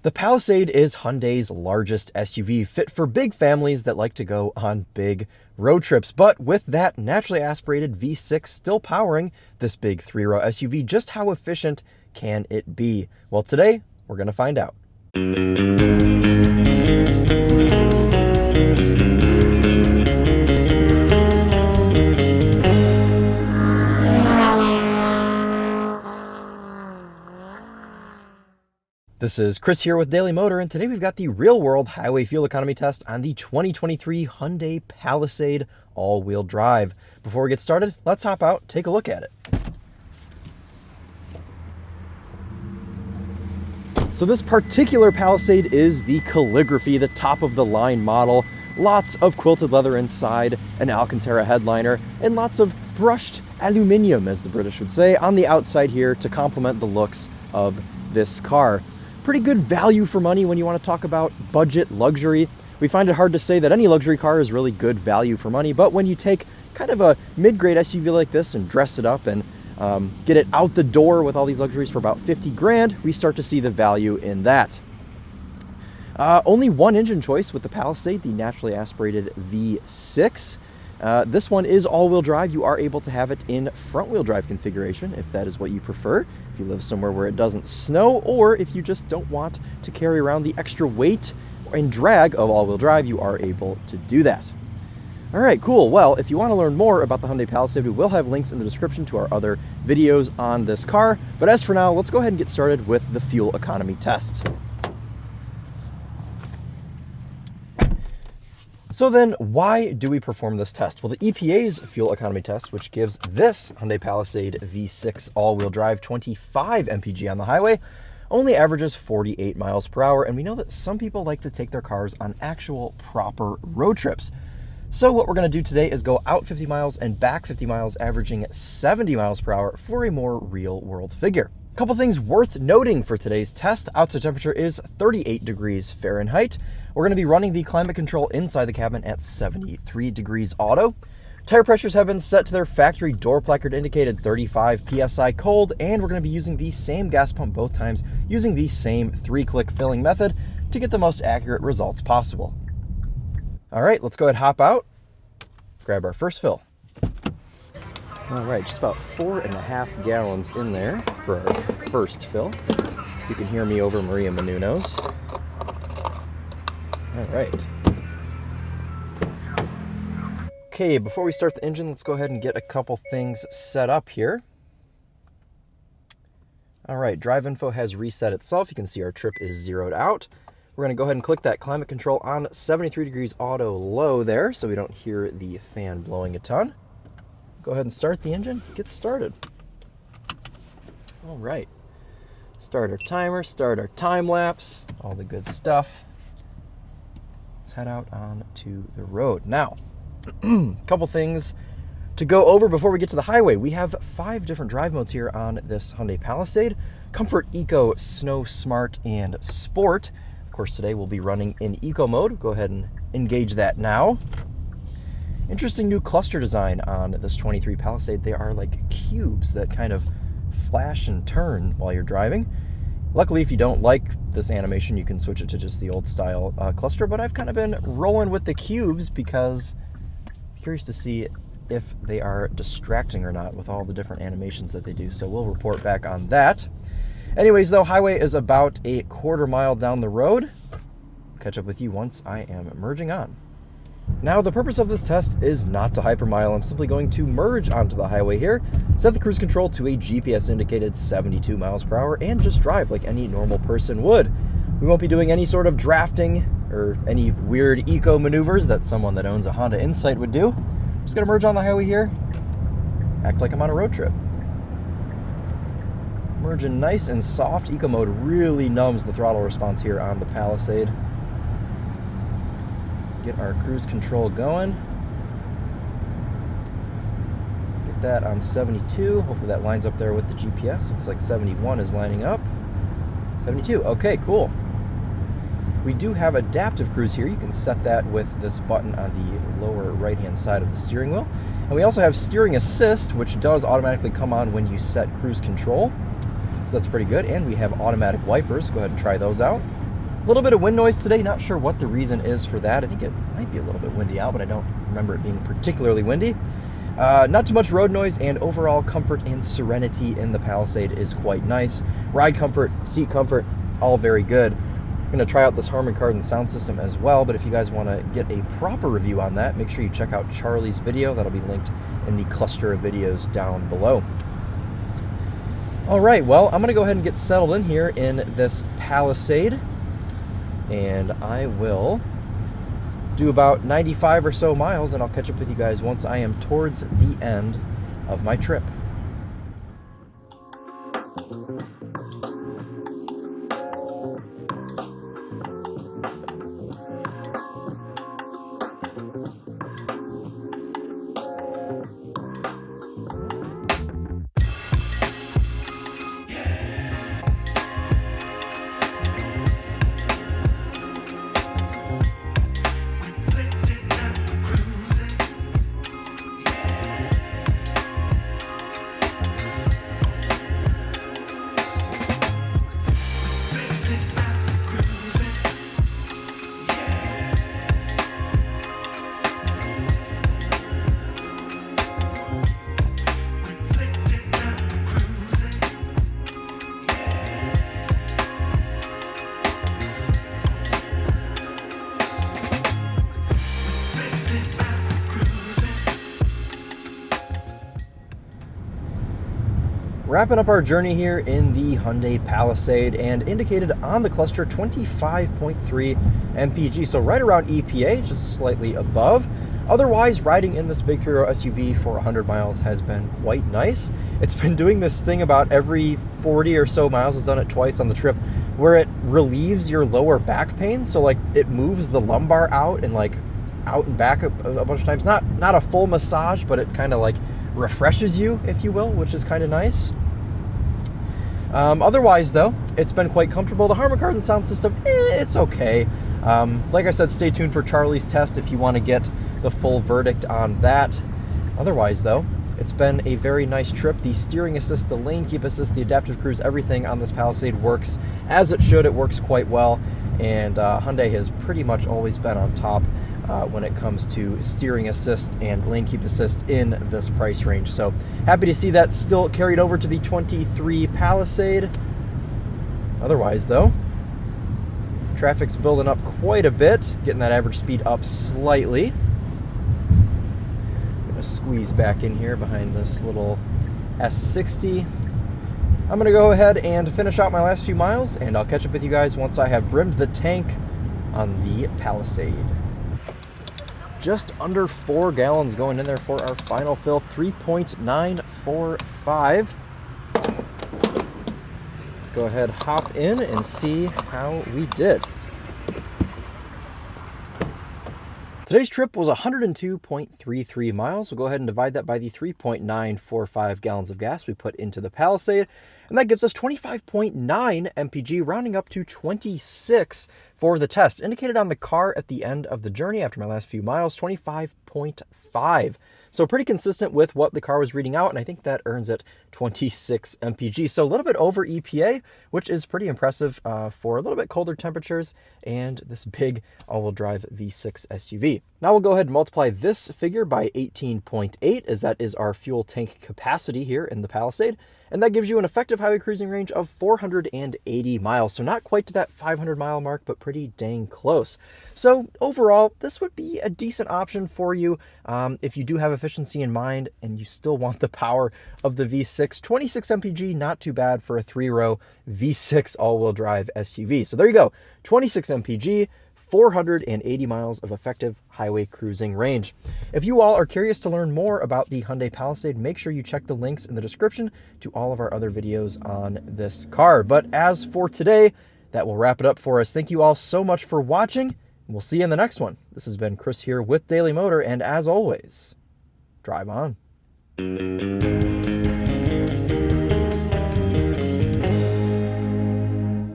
The Palisade is Hyundai's largest SUV, fit for big families that like to go on big road trips. But with that naturally aspirated V6 still powering this big three-row SUV, just how efficient can it be? Well, today we're going to find out. This is Chris here with Daily Motor, and today we've got the real-world highway fuel economy test on the 2023 Hyundai Palisade all-wheel drive. Before we get started, let's hop out, take a look at it. So this particular Palisade is the Calligraphy, the top-of-the-line model. Lots of quilted leather inside, an Alcantara headliner, and lots of brushed aluminum, as the British would say, on the outside here to complement the looks of this car. Pretty good value for money when you want to talk about budget luxury. We find it hard to say that any luxury car is really good value for money, but when you take kind of a mid-grade SUV like this and dress it up and get it out the door with all these luxuries for about 50 grand, we start to see the value in that. Only one engine choice with the Palisade, the naturally aspirated V6. This one is all-wheel drive. You are able to have it in front-wheel drive configuration if that is what you prefer, if you live somewhere where it doesn't snow, or if you just don't want to carry around the extra weight and drag of all-wheel drive, you are able to do that. All right, cool. Well, if you want to learn more about the Hyundai Palisade, we will have links in the description to our other videos on this car. But as for now, let's go ahead and get started with the fuel economy test. So then, why do we perform this test? Well, the EPA's fuel economy test, which gives this Hyundai Palisade V6 all-wheel drive 25 MPG on the highway, only averages 48 miles per hour, and we know that some people like to take their cars on actual proper road trips. So what we're going to do today is go out 50 miles and back 50 miles, averaging 70 miles per hour for a more real-world figure. A couple things worth noting for today's test. Outside temperature is 38 degrees Fahrenheit. We're going to be running the climate control inside the cabin at 73 degrees auto. Tire pressures have been set to their factory door placard indicated 35 PSI cold, and we're going to be using the same gas pump both times, using the same 3-click filling method to get the most accurate results possible. All right, let's go ahead and hop out, grab our first fill. All right, just about 4.5 gallons in there for our first fill. You can hear me over Maria Menounos. All right. Okay, before we start the engine, let's go ahead and get a couple things set up here. All right, drive info has reset itself. You can see our trip is zeroed out. We're going to go ahead and click that climate control on 73 degrees auto low there so we don't hear the fan blowing a ton. Go ahead and start the engine, get started. All right, start our timer, start our time lapse, all the good stuff. Let's head out onto the road. Now, a couple things to go over before we get to the highway. We have 5 different drive modes here on this Hyundai Palisade: Comfort, Eco, Snow, Smart, and Sport. Of course, today we'll be running in Eco mode. Go ahead and engage that now. Interesting new cluster design on this 23 Palisade. They are like cubes that kind of flash and turn while you're driving. Luckily, if you don't like this animation, you can switch it to just the old style cluster, but I've kind of been rolling with the cubes because I'm curious to see if they are distracting or not with all the different animations that they do, so we'll report back on that. Anyways, though, highway is about a quarter mile down the road. Catch up with you once I am merging on. Now, the purpose of this test is not to hypermile. I'm simply going to merge onto the highway here, set the cruise control to a GPS-indicated 72 miles per hour, and just drive like any normal person would. We won't be doing any sort of drafting or any weird eco maneuvers that someone that owns a Honda Insight would do. Just gonna merge on the highway here, act like I'm on a road trip. Merging nice and soft. Eco mode really numbs the throttle response here on the Palisade. Get our cruise control going. Get that on 72. Hopefully that lines up there with the GPS. Looks like 71 is lining up. 72, okay, cool. We do have adaptive cruise here. You can set that with this button on the lower right-hand side of the steering wheel. And we also have steering assist, which does automatically come on when you set cruise control. So that's pretty good. And we have automatic wipers. Go ahead and try those out. A little bit of wind noise today, not sure what the reason is for that. I think it might be a little bit windy out, but I don't remember it being particularly windy. Not too much road noise, and overall comfort and serenity in the Palisade is quite nice. Ride comfort, seat comfort, all very good. I'm going to try out this Harman Kardon sound system as well, but if you guys want to get a proper review on that, make sure you check out Charlie's video. That'll be linked in the cluster of videos down below. All right, well, I'm going to go ahead and get settled in here in this Palisade, and I will do about 95 or so miles, and I'll catch up with you guys once I am towards the end of my trip. Wrapping up our journey here in the Hyundai Palisade, and indicated on the cluster 25.3 MPG, so right around EPA, just slightly above. Otherwise, riding in this big three-row SUV for 100 miles has been quite nice. It's been doing this thing about every 40 or so miles. It's done it twice on the trip, where it relieves your lower back pain. So like it moves the lumbar out and like out and back a bunch of times. Not a full massage, but it kind of like refreshes you, if you will, which is kind of nice. Otherwise, though, it's been quite comfortable. The Harman Kardon sound system, it's okay. Like I said, stay tuned for Charlie's test if you want to get the full verdict on that. Otherwise, though, it's been a very nice trip. The steering assist, the lane keep assist, the adaptive cruise, everything on this Palisade works as it should. It works quite well, and Hyundai has pretty much always been on top when it comes to steering assist and lane keep assist in this price range. So happy to see that still carried over to the 23 Palisade. Otherwise, though, traffic's building up quite a bit, getting that average speed up slightly. I'm gonna squeeze back in here behind this little S60. I'm gonna go ahead and finish out my last few miles, and I'll catch up with you guys once I have brimmed the tank on the Palisade. Just under 4 gallons going in there for our final fill, 3.945. Let's go ahead, hop in, and see how we did. Today's trip was 102.33 miles. We'll go ahead and divide that by the 3.945 gallons of gas we put into the Palisade, and that gives us 25.9 MPG, rounding up to 26 for the test. Indicated on the car at the end of the journey after my last few miles, 25.5. So pretty consistent with what the car was reading out, and I think that earns it 26 MPG. So a little bit over EPA, which is pretty impressive for a little bit colder temperatures and this big all-wheel drive V6 SUV. Now we'll go ahead and multiply this figure by 18.8, as that is our fuel tank capacity here in the Palisade. And that gives you an effective highway cruising range of 480 miles. So not quite to that 500 mile mark, but pretty dang close. So overall, this would be a decent option for you if you do have efficiency in mind and you still want the power of the V6. 26 MPG, not too bad for a 3-row V6 all-wheel drive SUV. So there you go, 26 MPG, 480 miles of effective highway cruising range. If you all are curious to learn more about the Hyundai Palisade, make sure you check the links in the description to all of our other videos on this car. But as for today, that will wrap it up for us. Thank you all so much for watching, and we'll see you in the next one. This has been Chris here with Daily Motor, and as always, drive on.